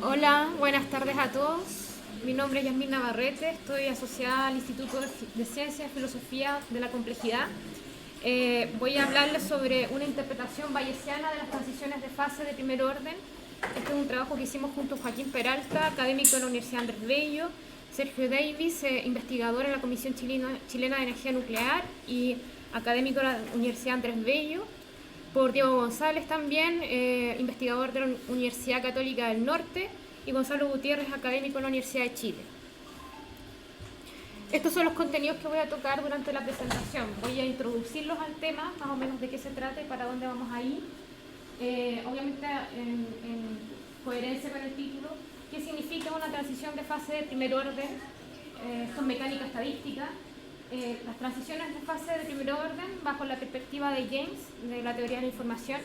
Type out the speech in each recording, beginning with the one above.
Hola, buenas tardes a todos. Mi nombre es Yasmín Navarrete, estoy asociada al Instituto de Ciencias y Filosofía de la Complejidad. Voy a hablarles sobre una interpretación bayesiana de las transiciones de fase de primer orden. Este es un trabajo que hicimos junto a Joaquín Peralta, académico de la Universidad Andrés Bello, Sergio Davis, investigador en la Comisión Chilena de Energía Nuclear y académico de la Universidad Andrés Bello, por Diego González también, investigador de la Universidad Católica del Norte, y Gonzalo Gutiérrez, académico en la Universidad de Chile. Estos son los contenidos que voy a tocar durante la presentación. Voy a introducirlos al tema, más o menos de qué se trata y para dónde vamos a ir. Obviamente en coherencia con el título, qué significa una transición de fase de primer orden. Esto es mecánica estadística. Las transiciones de fase de primer orden bajo la perspectiva de James, de la teoría de la información,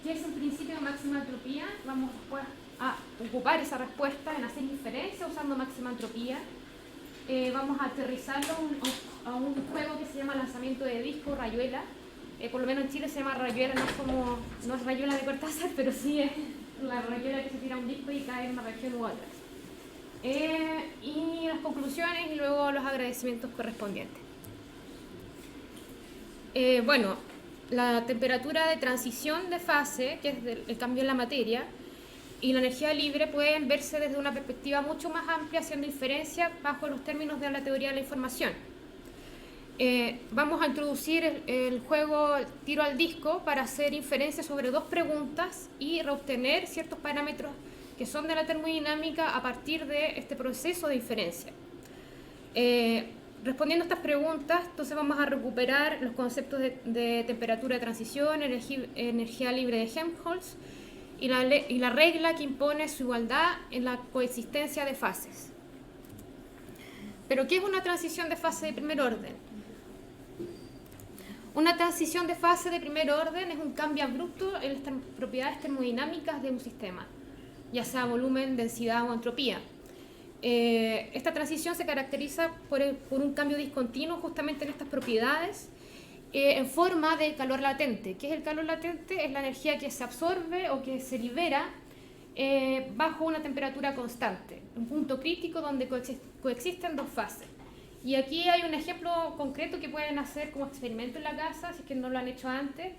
que es un principio de máxima entropía. Vamos después a ocupar esa respuesta en hacer inferencia usando máxima entropía. Vamos a aterrizarlo a un juego que se llama lanzamiento de disco, rayuela. Por lo menos en Chile se llama rayuela, no es rayuela de Cortázar, pero sí es la rayuela que se tira un disco y cae en una región u otra. Y las conclusiones y luego los agradecimientos correspondientes. Bueno, la temperatura de transición de fase, que es el cambio en la materia, y la energía libre pueden verse desde una perspectiva mucho más amplia, haciendo inferencia bajo los términos de la teoría de la información. Vamos a introducir el juego tiro al disco para hacer inferencia sobre dos preguntas y reobtener ciertos parámetros que son de la termodinámica a partir de este proceso de inferencia. Respondiendo a estas preguntas, entonces vamos a recuperar los conceptos de temperatura de transición, energía libre de Helmholtz y la regla que impone su igualdad en la coexistencia de fases. ¿Pero qué es una transición de fase de primer orden? Una transición de fase de primer orden es un cambio abrupto en las propiedades termodinámicas de un sistema, ya sea volumen, densidad o entropía. Esta transición se caracteriza por un cambio discontinuo justamente en estas propiedades en forma de calor latente. ¿Qué es el calor latente? Es la energía que se absorbe o que se libera bajo una temperatura constante, un punto crítico donde coexisten dos fases. Y aquí hay un ejemplo concreto que pueden hacer como experimento en la casa, si es que no lo han hecho antes: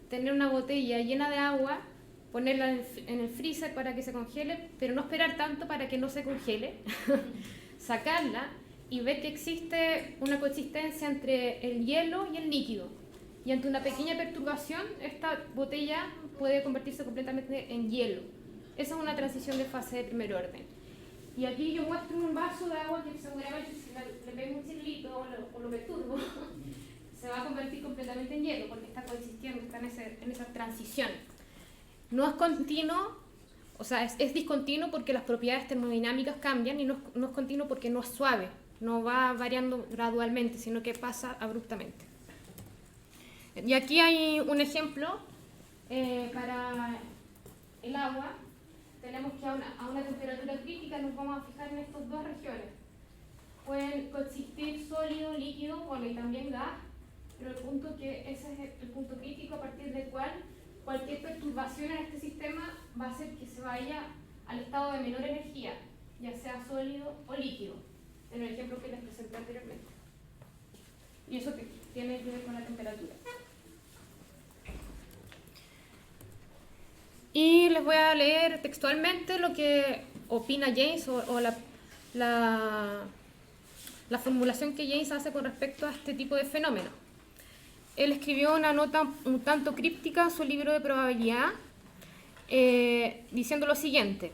tener una botella llena de agua, ponerla en el freezer para que se congele, pero no esperar tanto para que no se congele, sacarla y ver que existe una coexistencia entre el hielo y el líquido. Y ante una pequeña perturbación, esta botella puede convertirse completamente en hielo. Esa es una transición de fase de primer orden. Y aquí yo muestro un vaso de agua que seguramente si le pego un chilito o lo perturbo, se va a convertir completamente en hielo, porque está coexistiendo, está en esa transición. No es continuo, o sea, es discontinuo porque las propiedades termodinámicas cambian, y no es continuo porque no es suave, no va variando gradualmente, sino que pasa abruptamente. Y aquí hay un ejemplo para el agua. Tenemos que a una temperatura crítica nos vamos a fijar en estas dos regiones. Pueden coexistir sólido, líquido, bueno, y también gas, pero el punto que ese es el punto crítico a partir del cual cualquier perturbación en este sistema va a hacer que se vaya al estado de menor energía, ya sea sólido o líquido, en el ejemplo que les presenté anteriormente. Y eso tiene que ver con la temperatura. Y les voy a leer textualmente lo que opina James o la formulación que James hace con respecto a este tipo de fenómenos. Él escribió una nota un tanto críptica en su libro de probabilidad, diciendo lo siguiente: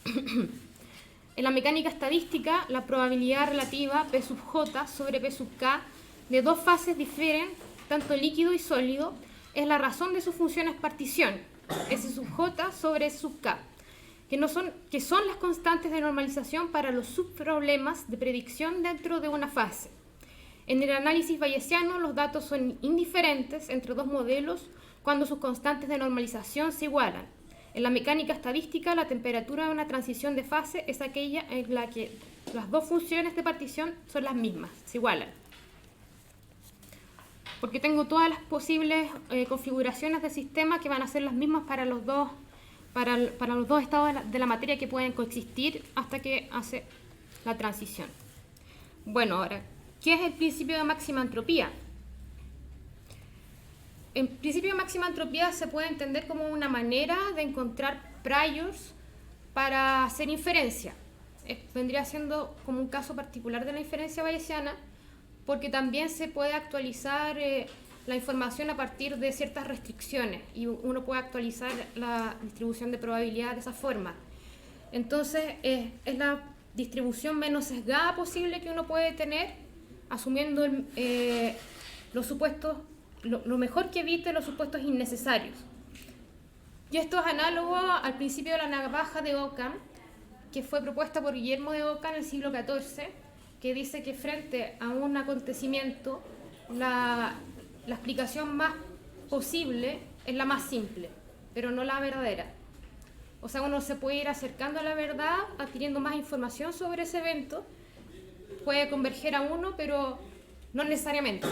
en la mecánica estadística, la probabilidad relativa P sub j sobre P sub k de dos fases difieren, tanto líquido y sólido, es la razón de sus funciones partición, S sub j sobre S sub k, que son las constantes de normalización para los subproblemas de predicción dentro de una fase. En el análisis bayesiano, los datos son indiferentes entre dos modelos cuando sus constantes de normalización se igualan. En la mecánica estadística, la temperatura de una transición de fase es aquella en la que las dos funciones de partición son las mismas, se igualan. Porque tengo todas las posibles configuraciones de sistema que van a ser las mismas para para los dos estados de la materia que pueden coexistir hasta que hace la transición. Bueno, ahora, ¿qué es el principio de máxima entropía? El principio de máxima entropía se puede entender como una manera de encontrar priors para hacer inferencia. Vendría siendo como un caso particular de la inferencia bayesiana, porque también se puede actualizar la información a partir de ciertas restricciones y uno puede actualizar la distribución de probabilidad de esa forma. Entonces, es la distribución menos sesgada posible que uno puede tener, asumiendo los supuestos, lo mejor que evite los supuestos innecesarios. Y esto es análogo al principio de la navaja de Occam, que fue propuesta por Guillermo de Occam en el siglo XIV, que dice que frente a un acontecimiento, la explicación más posible es la más simple, pero no la verdadera. O sea, uno se puede ir acercando a la verdad, adquiriendo más información sobre ese evento, puede converger a uno, pero no necesariamente.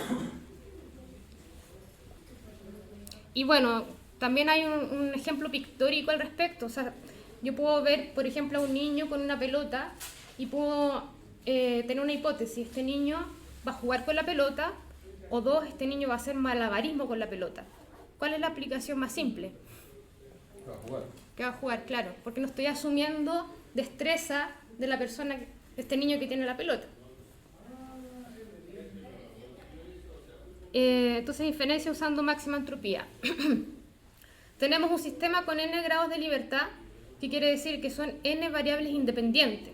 Y bueno, también hay un ejemplo pictórico al respecto. O sea, yo puedo ver, por ejemplo, a un niño con una pelota y puedo tener una hipótesis. Este niño va a jugar con la pelota, o dos, este niño va a hacer malabarismo con la pelota. ¿Cuál es la aplicación más simple? Que va a jugar. Que va a jugar, claro, porque no estoy asumiendo destreza de la persona, de este niño que tiene la pelota. Entonces, inferencia usando máxima entropía. Tenemos un sistema con n grados de libertad, que quiere decir que son n variables independientes.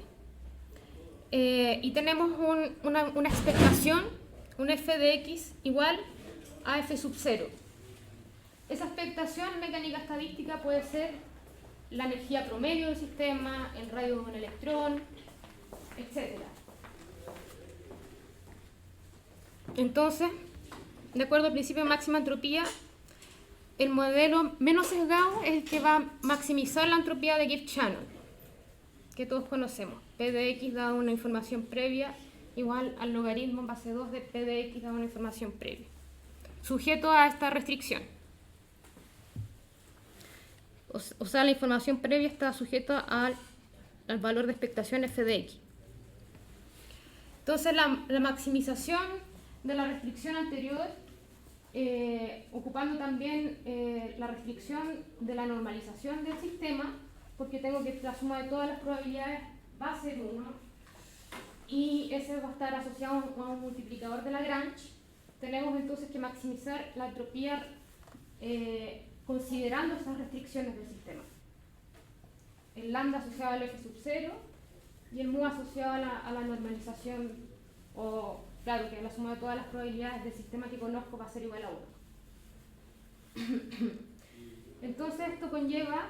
Y tenemos una expectación, un f de x igual a f sub 0. Esa expectación en mecánica estadística puede ser la energía promedio del sistema, el radio de un electrón, etc. Entonces, de acuerdo al principio de máxima entropía, el modelo menos sesgado es el que va a maximizar la entropía de Gibbs-Shannon, que todos conocemos. P de x dado una información previa igual al logaritmo en base 2 de P de x dado una información previa, sujeto a esta restricción. O sea, la información previa está sujeta al valor de expectación f de x. Entonces, la maximización de la restricción anterior, ocupando también la restricción de la normalización del sistema, porque tengo que la suma de todas las probabilidades va a ser 1, y ese va a estar asociado a un multiplicador de Lagrange. Tenemos entonces que maximizar la entropía considerando esas restricciones del sistema. El lambda asociado al f sub 0 y el mu asociado a la normalización, o claro, que la suma de todas las probabilidades del sistema que conozco va a ser igual a 1. Entonces esto conlleva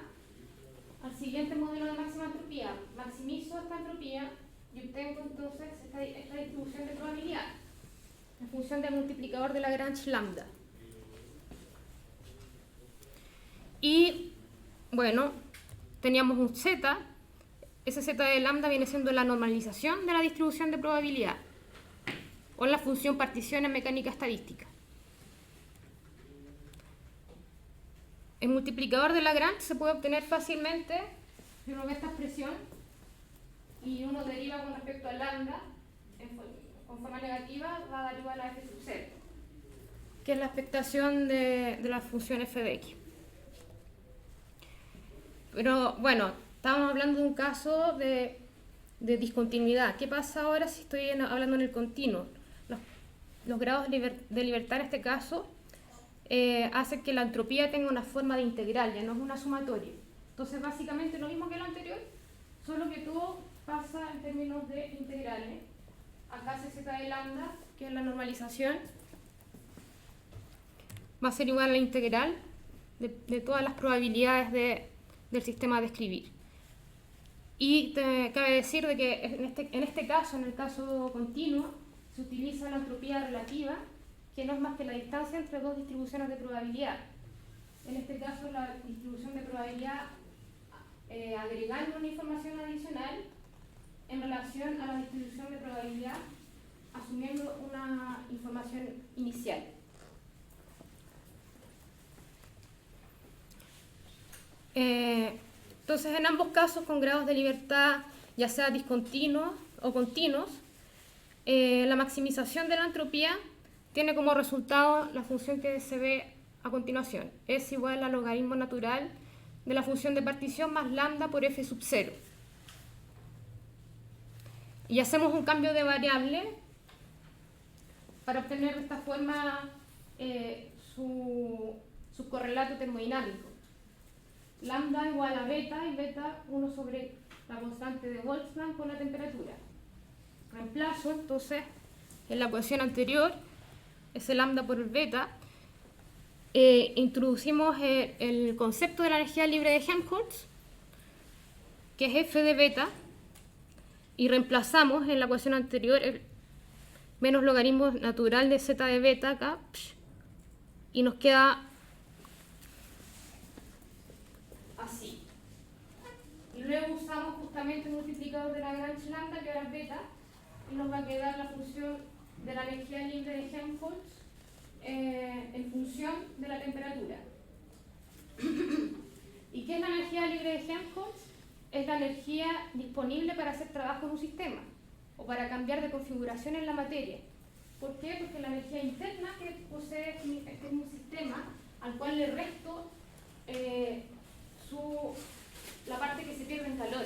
al siguiente modelo de máxima entropía. Maximizo esta entropía y obtengo entonces esta distribución de probabilidad en función del multiplicador de Lagrange lambda. Y bueno, teníamos un z, ese z de lambda viene siendo la normalización de la distribución de probabilidad, o la función partición en mecánica estadística. El multiplicador de Lagrange se puede obtener fácilmente si uno ve esta expresión y uno deriva con respecto a lambda con forma negativa, va a dar igual a f sub 0, que es la expectación de la función f de x. Pero bueno, estamos hablando de un caso de discontinuidad. ¿Qué pasa ahora si estoy hablando en el continuo? Los grados de libertad en este caso hacen que la entropía tenga una forma de integral, ya no es una sumatoria. Entonces, básicamente lo mismo que lo anterior, solo que todo pasa en términos de integrales. Acá c de lambda, que es la normalización, va a ser igual a la integral de todas las probabilidades del sistema a describir. Y cabe decir de que en este caso, en el caso continuo, se utiliza la entropía relativa, que no es más que la distancia entre dos distribuciones de probabilidad. En este caso, la distribución de probabilidad agregando una información adicional en relación a la distribución de probabilidad asumiendo una información inicial. Entonces, en ambos casos, con grados de libertad, ya sea discontinuos o continuos, la maximización de la entropía tiene como resultado la función que se ve a continuación. Es igual al logaritmo natural de la función de partición más lambda por f sub 0. Y hacemos un cambio de variable para obtener de esta forma su correlato termodinámico. Lambda igual a beta y beta 1 sobre la constante de Boltzmann por la temperatura. Reemplazo entonces en la ecuación anterior ese lambda por el beta. Introducimos el concepto de la energía libre de Helmholtz, que es f de beta, y reemplazamos en la ecuación anterior el menos logaritmo natural de z de beta acá, y nos queda así. Y luego usamos justamente el multiplicador de Lagrange lambda, que ahora es beta, y nos va a quedar la función de la energía libre de Helmholtz en función de la temperatura. ¿Y qué es la energía libre de Helmholtz? Es la energía disponible para hacer trabajo en un sistema o para cambiar de configuración en la materia. ¿Por qué? Porque la energía interna que posee este mismo sistema, al cual le resto la parte que se pierde en calor,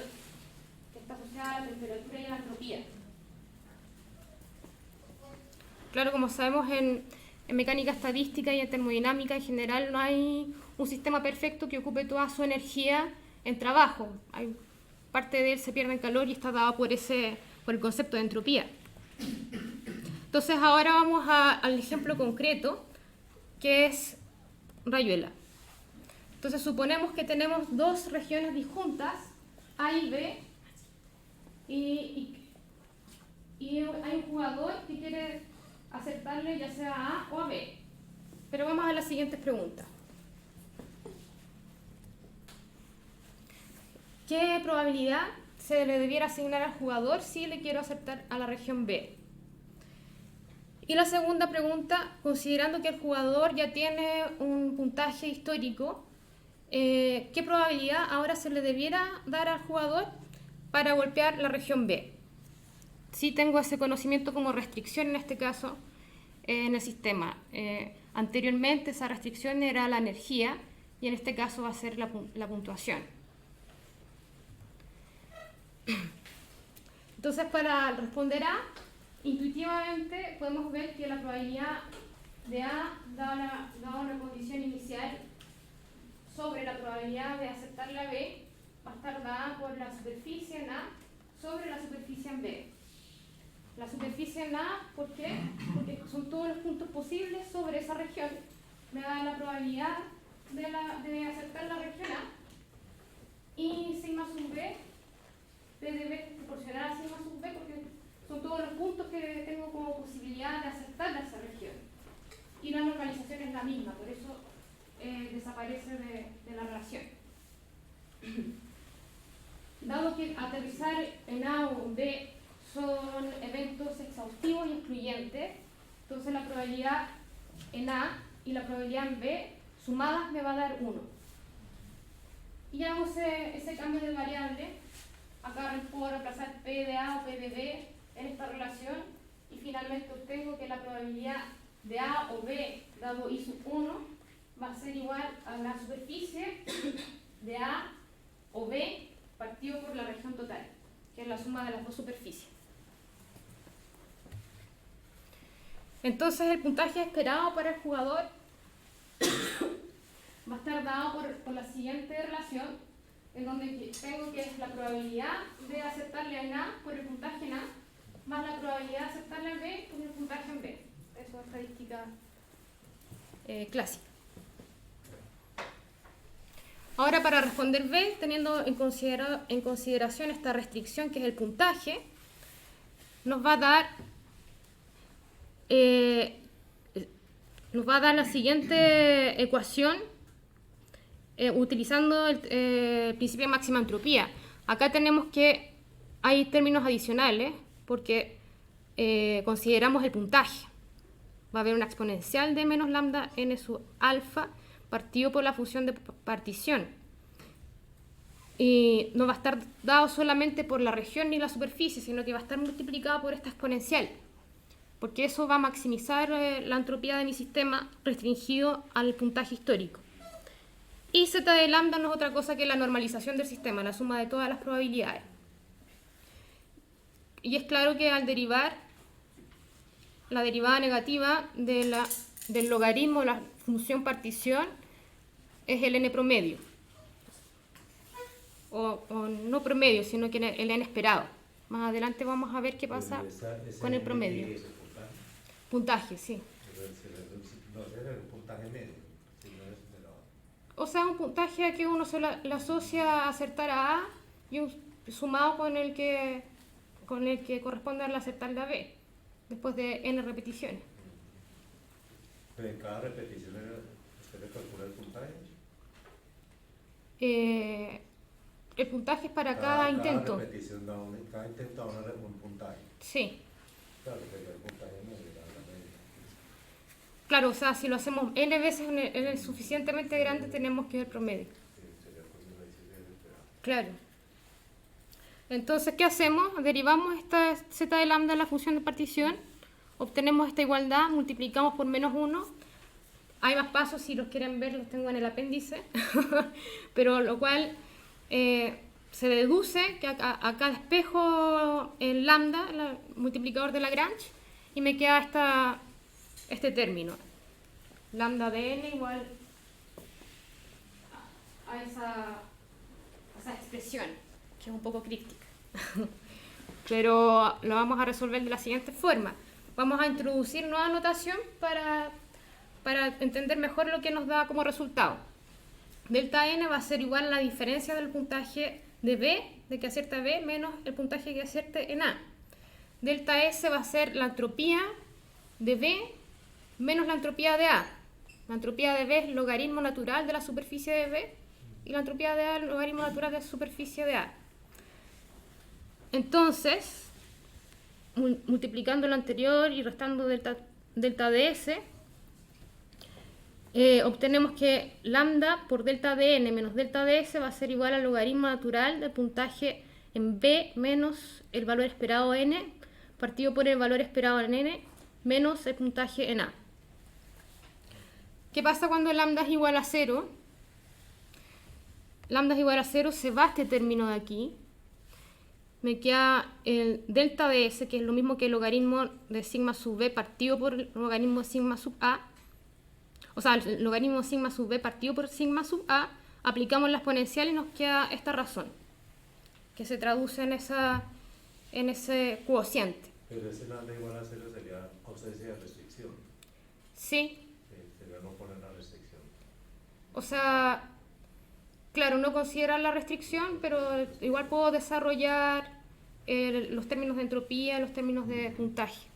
que está asociada a la temperatura y a la entropía. Claro, como sabemos, en mecánica estadística y en termodinámica en general no hay un sistema perfecto que ocupe toda su energía en trabajo. Hay parte de él se pierde en calor y está dado por el concepto de entropía. Entonces ahora vamos al ejemplo concreto, que es rayuela. Entonces suponemos que tenemos dos regiones disjuntas, A y B, y hay un jugador que quiere acertarle ya sea a A o a B. Pero vamos a las siguientes preguntas. ¿Qué probabilidad se le debiera asignar al jugador si le quiero acertar a la región B? Y la segunda pregunta, considerando que el jugador ya tiene un puntaje histórico, ¿qué probabilidad ahora se le debiera dar al jugador para golpear la región B? Sí tengo ese conocimiento como restricción en este caso en el sistema. Anteriormente esa restricción era la energía y en este caso va a ser la puntuación. Entonces, para responder A, intuitivamente podemos ver que la probabilidad de A, dada una condición inicial sobre la probabilidad de aceptar la B, va a estar dada por la superficie en A sobre la superficie en B. La superficie en A, ¿por qué? Porque son todos los puntos posibles sobre esa región. Me da la probabilidad de aceptar la región A. Y sigma sub B, P de B es proporcional a sigma sub B porque son todos los puntos que tengo como posibilidad de aceptar a esa región. Y la normalización es la misma, por eso desaparece de la relación. Dado que aterrizar en A o en B son eventos exhaustivos y excluyentes, entonces la probabilidad en A y la probabilidad en B sumadas me va a dar 1. Y hago ese cambio de variable. Acá puedo reemplazar P de A o P de B en esta relación y finalmente obtengo que la probabilidad de A o B dado I sub 1 va a ser igual a la superficie de A o B partido por la región total, que es la suma de las dos superficies. Entonces el puntaje esperado para el jugador va a estar dado por la siguiente relación, en donde tengo que es la probabilidad de aceptarle en A por el puntaje en A, más la probabilidad de aceptarle en B por el puntaje en B. Eso es estadística clásica. Ahora, para responder B, teniendo en consideración esta restricción que es el puntaje, nos va a dar la siguiente ecuación utilizando el principio de máxima entropía. Acá tenemos que hay términos adicionales porque consideramos el puntaje. Va a haber una exponencial de menos lambda n sub alfa partido por la función de partición. y no va a estar dado solamente por la región ni la superficie, sino que va a estar multiplicado por esta exponencial, porque eso va a maximizar la entropía de mi sistema restringido al puntaje histórico. Y z de lambda no es otra cosa que la normalización del sistema, la suma de todas las probabilidades. Y es claro que al derivar, la derivada negativa del logaritmo de la función partición es el n promedio. O no promedio, sino que el n esperado. Más adelante vamos a ver qué pasa con el promedio. ¿Qué es el puntaje? Puntaje, sí. No es el puntaje medio, sino es de la... O sea, un puntaje a que uno se le asocia a acertar a A y sumado con el que corresponde al acertarle a B, después de n repeticiones. Pero en cada repetición usted le calcula el puntaje. El puntaje es para cada intento. Cada repetición cada intento da un puntaje. Sí. Claro, sería el puntaje medio, la media. Claro, o sea, si lo hacemos n veces n suficientemente grande, tenemos que ver promedio. Sí, sería pues, Claro. Entonces, ¿qué hacemos? Derivamos esta z de lambda en la función de partición, obtenemos esta igualdad, multiplicamos por menos 1. Hay más pasos, si los quieren ver, los tengo en el apéndice, pero lo cual se deduce que acá despejo el lambda, el multiplicador de Lagrange, y me queda este término, lambda de n igual a esa expresión, que es un poco críptica. Pero lo vamos a resolver de la siguiente forma. Vamos a introducir nueva notación para entender mejor lo que nos da como resultado. Delta n va a ser igual a la diferencia del puntaje de B, de que acierta B, menos el puntaje que acierte en A. Delta S va a ser la entropía de B menos la entropía de A. La entropía de B es el logaritmo natural de la superficie de B y la entropía de A es el logaritmo natural de la superficie de A. Entonces, multiplicando lo anterior y restando delta de S, obtenemos que lambda por delta de n menos delta de s va a ser igual al logaritmo natural del puntaje en B menos el valor esperado n partido por el valor esperado en n menos el puntaje en A. ¿Qué pasa cuando lambda es igual a 0? Lambda es igual a 0, se va este término de aquí. Me queda el delta de s, que es lo mismo que el logaritmo de sigma sub b partido por el logaritmo de sigma sub a. O sea, el logaritmo de sigma sub b partido por sigma sub a. Aplicamos la exponencial y nos queda esta razón, que se traduce en ese cociente. Pero ese lambda igual a 0 sería ausencia de restricción. Sí. Sería no poner la restricción. O sea, claro, no considera la restricción, pero igual puedo desarrollar los términos de entropía, los términos de puntaje.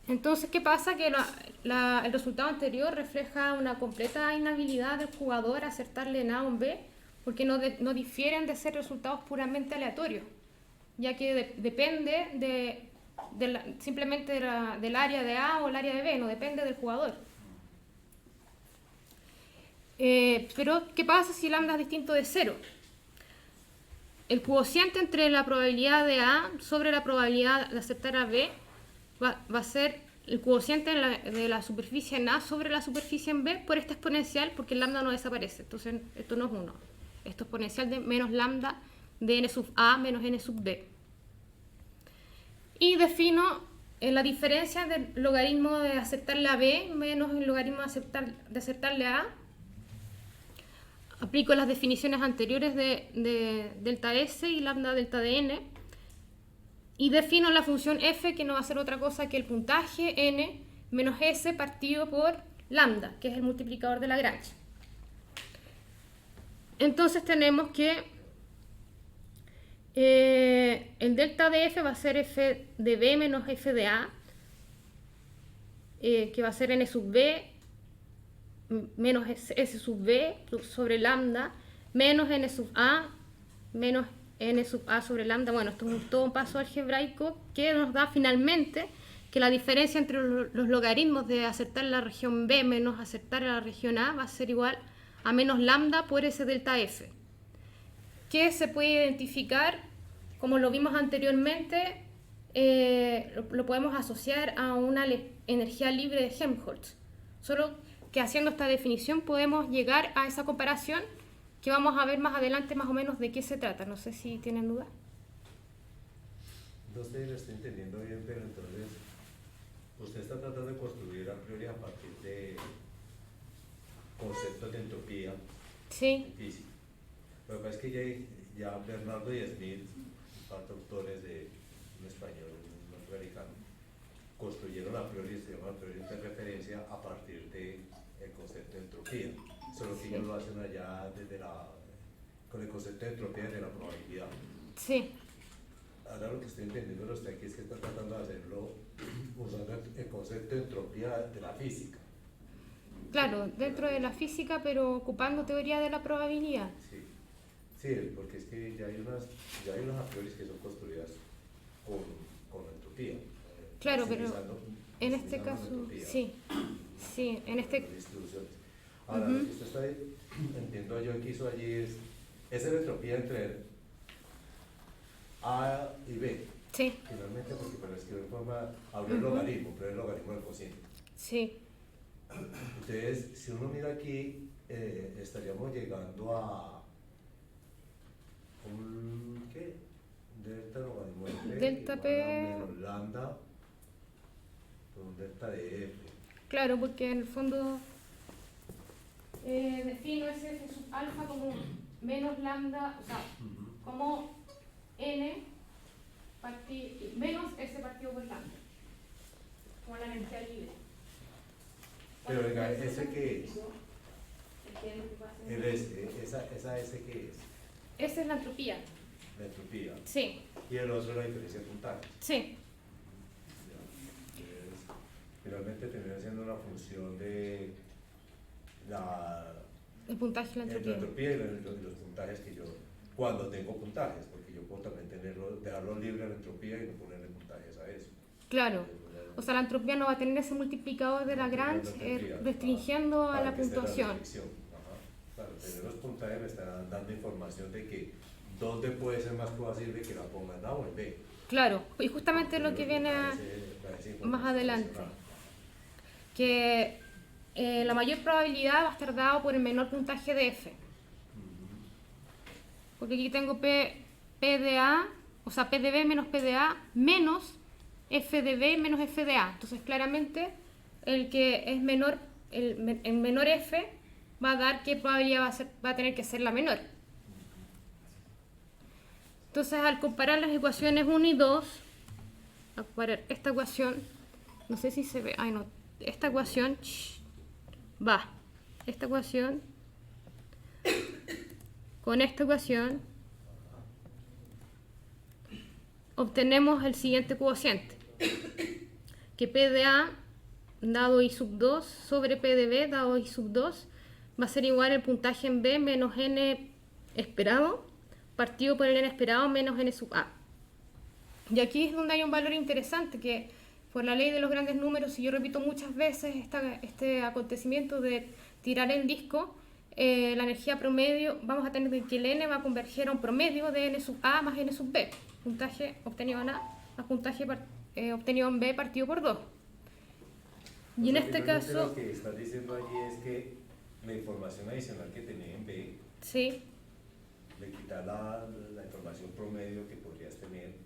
Entonces, ¿qué pasa? Que el resultado anterior refleja una completa inhabilidad del jugador a acertarle en A o en B, porque no difieren de ser resultados puramente aleatorios, ya que depende simplemente del área de A o el área de B, no depende del jugador. Pero, ¿qué pasa si lambda es distinto de 0? El cociente entre la probabilidad de A sobre la probabilidad de acertar a B va a ser el cociente de la superficie en A sobre la superficie en B por esta exponencial, porque el lambda no desaparece. Entonces, esto no es 1. Esto es exponencial de menos lambda de n sub A menos n sub B. Y defino la diferencia del logaritmo de acertarle a B menos el logaritmo de acertarle a A. Aplico las definiciones anteriores de delta S y lambda delta de n. Y defino la función f, que no va a ser otra cosa que el puntaje n menos s partido por lambda, que es el multiplicador de Lagrange. Entonces tenemos que el delta de f va a ser f de b menos f de a, que va a ser n sub b menos s sub b sobre lambda menos n sub a menos n sub a sobre lambda. Bueno, esto es todo un paso algebraico que nos da finalmente que la diferencia entre los logaritmos de acertar la región B menos acertar la región A va a ser igual a menos lambda por S delta F, que se puede identificar, como lo vimos anteriormente, lo podemos asociar a una energía libre de Helmholtz. Solo que haciendo esta definición podemos llegar a esa comparación que vamos a ver más adelante más o menos de qué se trata. No sé si tienen dudas. No sé si lo estoy entendiendo bien, pero entonces usted está tratando de construir a priori a partir de conceptos de entropía Sí, en física. Lo que pasa es que ya Bernardo y Smith, un par de autores de un español, un norteamericano, construyeron a priori, se llama a priori de referencia a partir del concepto de entropía. Solo que ellos lo hacen allá con el concepto de entropía de la probabilidad. sí, Ahora lo que estoy entendiendo de usted aquí es que está tratando de hacerlo usando el concepto de entropía de la física. claro, dentro de la física, pero ocupando teoría de la probabilidad. Sí, sí, porque es que ya hay unas a priori que son construidas con entropía. Claro, pero en este maximizando caso, entropía, sí, en este, con distribuciones. Ahora, lo que usted está, entiendo yo que hizo allí es la entropía entre A y B. sí, Finalmente, porque para escribir forma, habla el logaritmo, pero el logaritmo del cociente. sí, Entonces, si uno mira aquí, estaríamos llegando a un, ¿qué? Delta logaritmo de P Delta igual P. a menos lambda por un delta de F. claro, porque en el fondo defino ese F sub alfa como menos lambda, o sea, como n menos S partido por lambda, como la energía libre. Pero venga, ¿ese qué es? ¿Entiendes qué pasa? El esa S qué es? Esa es la entropía. La entropía. Sí, Y el otro la diferencia de puntajes. sí, Ya. Entonces, finalmente termina siendo una función de el puntaje y la entropía. entropía y los puntajes que yo, cuando tengo puntajes, porque yo puedo también dejarlo libre a la entropía y no ponerle puntajes a eso. Claro. O sea, la entropía no va a tener ese multiplicador de Lagrange restringiendo a la puntuación. Claro, tener los puntajes me están dando información de que dónde puede ser más posible que la ponga en A o en B. Claro, y justamente lo que viene más adelante. Que la mayor probabilidad va a estar dado por el menor puntaje de F. Porque aquí tengo P de A, o sea, P de B menos P de A menos F de B menos F de A. Entonces, claramente, el que es menor, el menor F va a dar qué probabilidad va a tener que ser la menor. Entonces, al comparar las ecuaciones 1 y 2, a comparar esta ecuación, no sé si se ve, ay no, esta ecuación, esta ecuación con esta ecuación obtenemos el siguiente cociente, que P de A dado I sub 2 sobre P de B dado I sub 2 va a ser igual al puntaje en B menos N esperado partido por el N esperado menos N sub A. Y aquí es donde hay un valor interesante que por la ley de los grandes números, y yo repito muchas veces este acontecimiento de tirar el disco, la energía promedio, vamos a tener que el N va a converger a un promedio de N sub A más N sub B, puntaje obtenido en A más puntaje obtenido en B partido por 2. Y en este caso... Lo que estás diciendo allí es que la información adicional que tenía en B, sí, le quita la información promedio que podrías tener,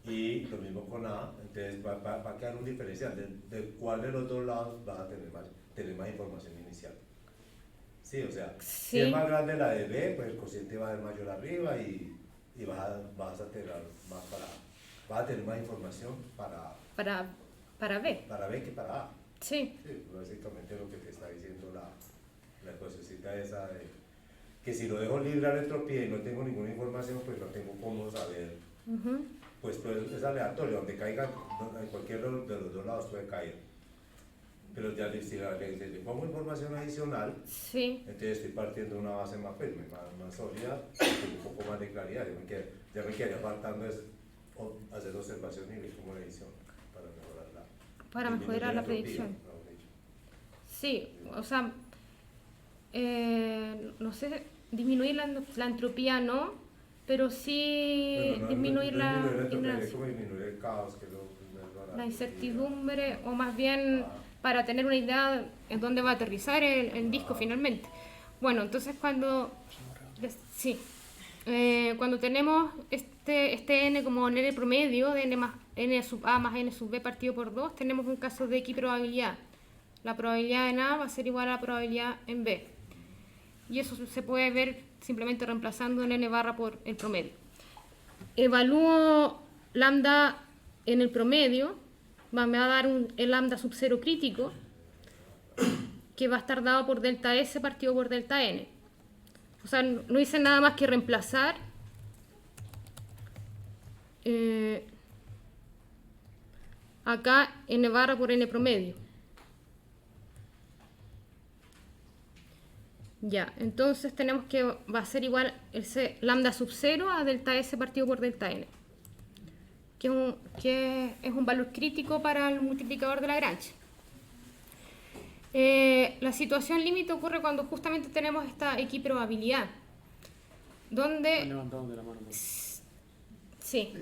y lo mismo con A, entonces va a quedar un diferencial de cuál de los dos lados va a tener más información inicial. Sí, o sea, si es más grande la de B, pues el cociente va a ser mayor arriba y vas a tener más información para B. Para B que para A. Sí. Sí, básicamente lo que te está diciendo la cosecita esa de que si lo dejo libre a la entropía y no tengo ninguna información, pues no tengo cómo saber. Pues es aleatorio, donde caiga, en cualquier de los dos lados puede caer. Pero ya si le pongo información adicional, sí, entonces estoy partiendo de una base más firme, más sólida, con un poco más de claridad. Ya me quedaría faltando hacer observación y ver cómo la edición para mejorar la la predicción. Sí, o sea, no sé, disminuir la entropía no, pero sí Bueno, no, disminuir no la disminuir la entropía, es ignorancia, como disminuir el caos, que es lo más barato. la incertidumbre, o más bien Ah. para tener una idea en dónde va a aterrizar el disco finalmente. Bueno, entonces cuando tenemos este n como n promedio de n sub a más n sub b partido por 2, tenemos un caso de equiprobabilidad. La probabilidad en A va a ser igual a la probabilidad en B. Y eso se puede ver simplemente reemplazando en n barra por el promedio. Evalúo lambda en el promedio, me va a dar el lambda sub 0 crítico, que va a estar dado por delta S partido por delta N. O sea, no hice nada más que reemplazar acá n barra por n promedio. Ya, entonces tenemos que va a ser igual ese lambda sub 0 a delta S partido por delta N, que es un valor crítico para el multiplicador de Lagrange. La situación límite ocurre cuando justamente tenemos esta equiprobabilidad, donde... Levantamos de la mano. Sí.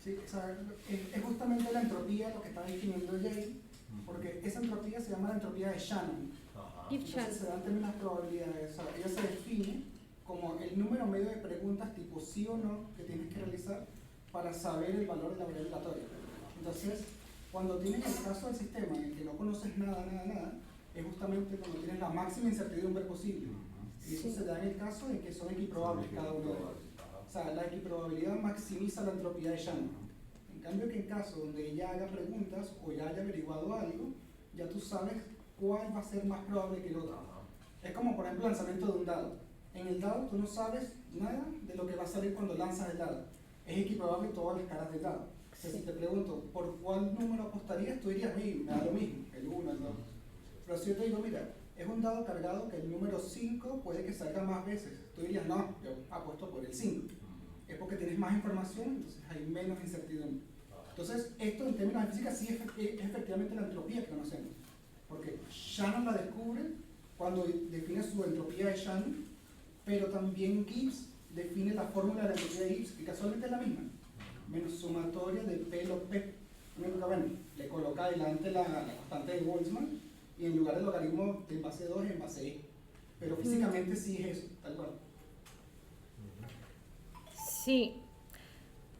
Sí, o sea, es justamente la entropía lo que está definiendo Jay, porque esa entropía se llama la entropía de Shannon. Ajá. Entonces se dan también las probabilidades, o sea, ella se define como el número medio de preguntas tipo sí o no que tienes que realizar para saber el valor de la variable aleatoria. Entonces, cuando tienes el caso del sistema en el que no conoces nada, es justamente cuando tienes la máxima incertidumbre posible. Y eso se da en el caso en que son equiprobables cada uno de ellos. O sea, la equiprobabilidad maximiza la entropía de Shannon. En cambio, que en caso donde ella haga preguntas o ya haya averiguado algo, ya tú sabes cuál va a ser más probable que el otro. Es como, por ejemplo, el lanzamiento de un dado. En el dado tú no sabes nada de lo que va a salir cuando lanzas el dado. Es equiprobable todas las caras del dado. O sea, si te pregunto, ¿por cuál número apostarías? Tú dirías, me da lo mismo, el 1, el 2. Pero si yo te digo, mira, es un dado cargado que el número 5 puede que salga más veces. Tú dirías, no, yo apuesto por el 5. Es porque tienes más información, entonces hay menos incertidumbre. Entonces, esto en términos de física sí es efectivamente la entropía que conocemos. Porque Shannon la descubre cuando define su entropía de Shannon, pero también Gibbs define la fórmula de la entropía de Gibbs, que casualmente es la misma, menos sumatoria de P log P. Bueno, le coloca adelante la constante de Boltzmann y en lugar del logaritmo de base 2 es en base E. Pero físicamente sí es eso, tal cual. Sí.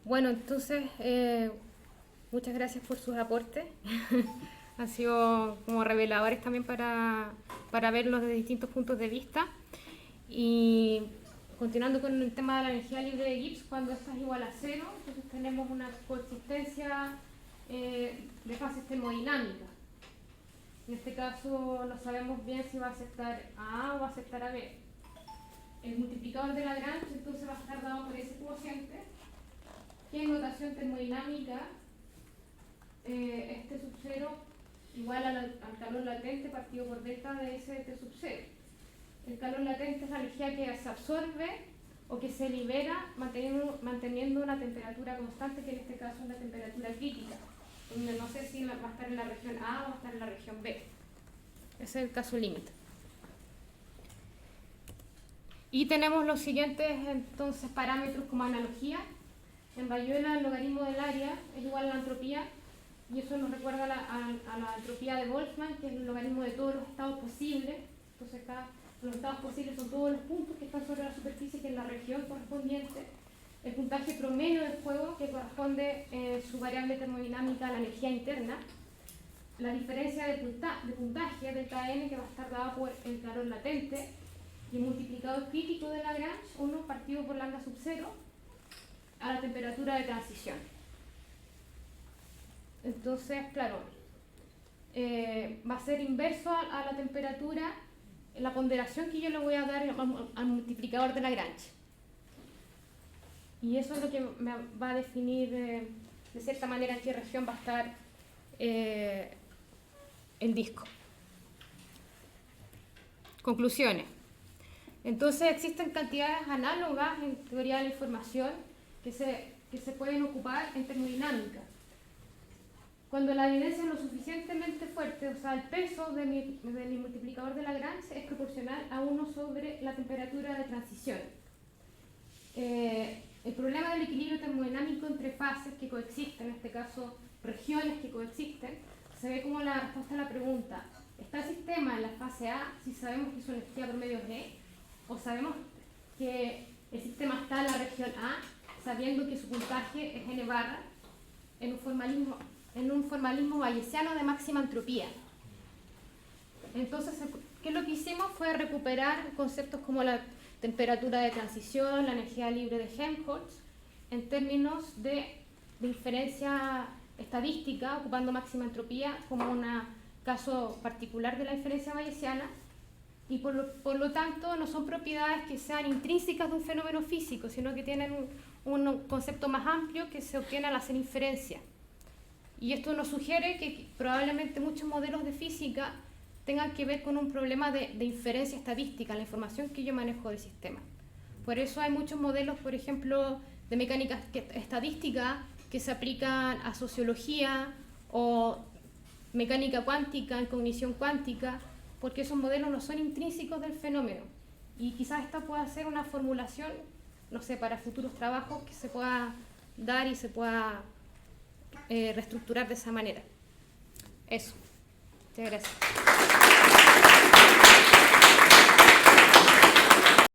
Bueno, entonces, muchas gracias por sus aportes. Han sido como reveladores también para verlos desde distintos puntos de vista. Y continuando con el tema de la energía libre de Gibbs, cuando esta es igual a 0, entonces tenemos una coexistencia de fases termodinámicas. En este caso no sabemos bien si va a aceptar a A o va a aceptar a B. El multiplicador de Lagrange entonces va a estar dado por ese cociente, que en notación termodinámica este sub 0 igual al calor latente partido por delta de ese T sub 0. El calor latente es la energía que se absorbe o que se libera manteniendo una temperatura constante, que en este caso es la temperatura crítica, donde no sé si va a estar en la región A o va a estar en la región B. Ese es el caso límite. Y tenemos los siguientes entonces parámetros como analogía. En Bayuela el logaritmo del área es igual a la entropía, y eso nos recuerda a la entropía de Boltzmann, que es el logaritmo de todos los estados posibles. Entonces acá los estados posibles son todos los puntos que están sobre la superficie, que es la región correspondiente. El puntaje promedio del juego, que corresponde su variable termodinámica a la energía interna. La diferencia de puntaje delta n, que va a estar dada por el calor latente. Y el multiplicador crítico de Lagrange, 1 partido por lambda sub 0, a la temperatura de transición. Entonces, claro, va a ser inverso a la temperatura, la ponderación que yo le voy a dar al multiplicador de Lagrange. Y eso es lo que me va a definir de cierta manera en qué región va a estar el disco. Conclusiones. Entonces existen cantidades análogas en teoría de la información que se pueden ocupar en termodinámica. cuando la evidencia es lo suficientemente fuerte, o sea, el peso de mi multiplicador de Lagrange es proporcional a 1 sobre la temperatura de transición. El problema del equilibrio termodinámico entre fases que coexisten, en este caso regiones que coexisten, se ve como la respuesta a la pregunta: ¿está el sistema en la fase A si sabemos que su energía promedio es E? ¿O sabemos que el sistema está en la región A sabiendo que su puntaje es n barra en un formalismo bayesiano de máxima entropía? Entonces, ¿qué es lo que hicimos? Fue recuperar conceptos como la temperatura de transición, la energía libre de Helmholtz, en términos de inferencia estadística, ocupando máxima entropía como un caso particular de la inferencia bayesiana, y por lo tanto no son propiedades que sean intrínsecas de un fenómeno físico, sino que tienen un concepto más amplio que se obtiene al hacer inferencia. Y esto nos sugiere que probablemente muchos modelos de física tengan que ver con un problema de inferencia estadística, la información que yo manejo del sistema. Por eso hay muchos modelos, por ejemplo, de mecánica estadística que se aplican a sociología o mecánica cuántica, en cognición cuántica, porque esos modelos no son intrínsecos del fenómeno. Y quizás esta pueda ser una formulación, no sé, para futuros trabajos que se pueda dar y se pueda reestructurar de esa manera. Eso. Muchas gracias.